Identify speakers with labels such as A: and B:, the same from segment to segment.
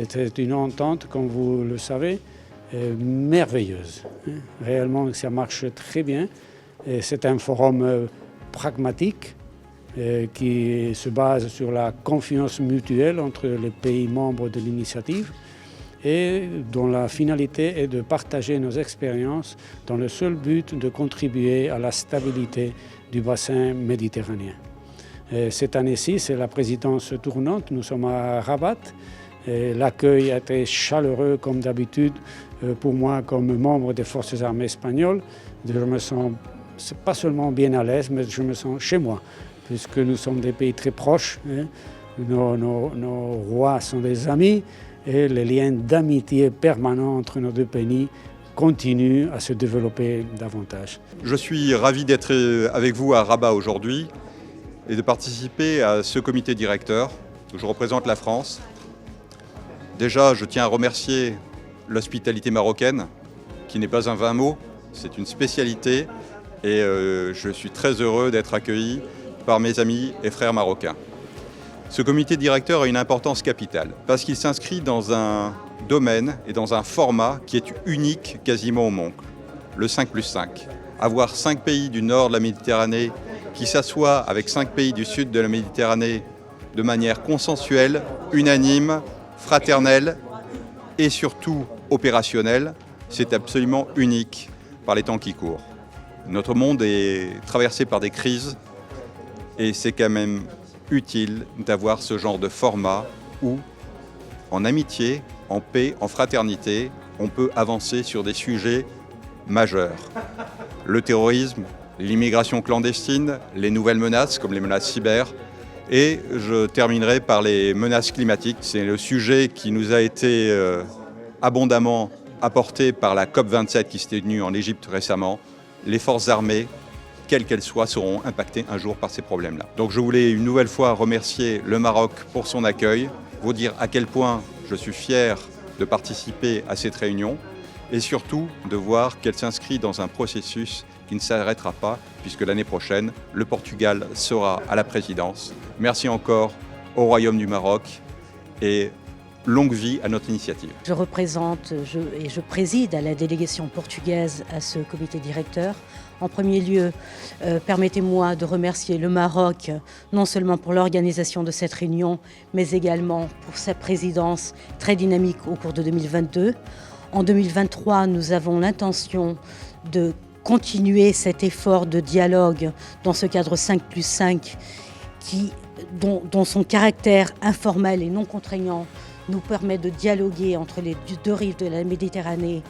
A: C'est une entente, comme vous le savez, merveilleuse. Réellement, ça marche très bien. Et c'est un forum pragmatique qui se base sur la confiance mutuelle entre les pays membres de l'initiative et dont la finalité est de partager nos expériences dans le seul but de contribuer à la stabilité du bassin méditerranéen. Et cette année-ci, c'est la présidence tournante. Nous sommes à Rabat. L'accueil a été chaleureux comme d'habitude pour moi comme membre des forces armées espagnoles. Je me sens pas seulement bien à l'aise, mais je me sens chez moi, puisque nous sommes des pays très proches. Nos rois sont des amis et les liens d'amitié permanents entre nos deux pays continuent à se développer davantage.
B: Je suis ravi d'être avec vous à Rabat aujourd'hui et de participer à ce comité directeur où je représente la France. Déjà, je tiens à remercier l'hospitalité marocaine, qui n'est pas un vain mot, c'est une spécialité et je suis très heureux d'être accueilli par mes amis et frères marocains. Ce comité directeur a une importance capitale parce qu'il s'inscrit dans un domaine et dans un format qui est unique quasiment au monde, le 5+5. Avoir 5 pays du nord de la Méditerranée qui s'assoient avec 5 pays du sud de la Méditerranée de manière consensuelle, unanime, fraternelle et surtout opérationnelle, c'est absolument unique par les temps qui courent. Notre monde est traversé par des crises et c'est quand même utile d'avoir ce genre de format où, en amitié, en paix, en fraternité, on peut avancer sur des sujets majeurs. Le terrorisme, l'immigration clandestine, les nouvelles menaces comme les menaces cyber. Et je terminerai par les menaces climatiques. C'est le sujet qui nous a été abondamment apporté par la COP27 qui s'était tenue en Égypte récemment. Les forces armées, quelles qu'elles soient, seront impactées un jour par ces problèmes-là. Donc je voulais une nouvelle fois remercier le Maroc pour son accueil, vous dire à quel point je suis fier de participer à cette réunion et surtout de voir qu'elle s'inscrit dans un processus qui ne s'arrêtera pas puisque l'année prochaine, le Portugal sera à la présidence. Merci encore au Royaume du Maroc et longue vie à notre initiative.
C: Je représente et je préside à la délégation portugaise à ce comité directeur. En premier lieu, permettez-moi de remercier le Maroc, non seulement pour l'organisation de cette réunion, mais également pour sa présidence très dynamique au cours de 2022. En 2023, nous avons l'intention de continuer cet effort de dialogue dans ce cadre 5+5 dont son caractère informel et non contraignant nous permet de dialoguer entre les deux rives de la Méditerranée,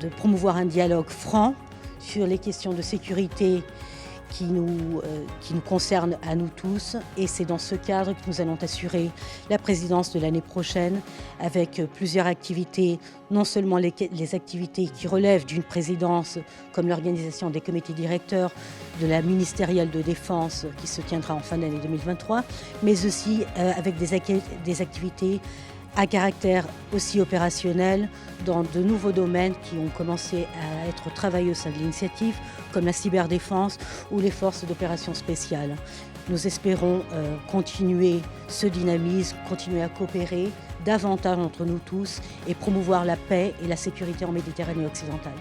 C: de promouvoir un dialogue franc sur les questions de sécurité qui nous concernent à nous tous. Et c'est dans ce cadre que nous allons assurer la présidence de l'année prochaine avec plusieurs activités, non seulement les activités qui relèvent d'une présidence comme l'organisation des comités directeurs de la ministérielle de défense qui se tiendra en fin d'année 2023, mais aussi avec des activités à caractère aussi opérationnel dans de nouveaux domaines qui ont commencé à être travaillés au sein de l'initiative, comme la cyberdéfense ou les forces d'opération spéciales. Nous espérons continuer ce dynamisme, continuer à coopérer davantage entre nous tous et promouvoir la paix et la sécurité en Méditerranée occidentale.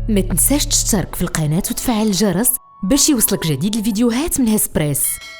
D: ما تنساش تشترك في القناة وتفعل الجرس باش يوصلك جديد الفيديوهات من هسبريس.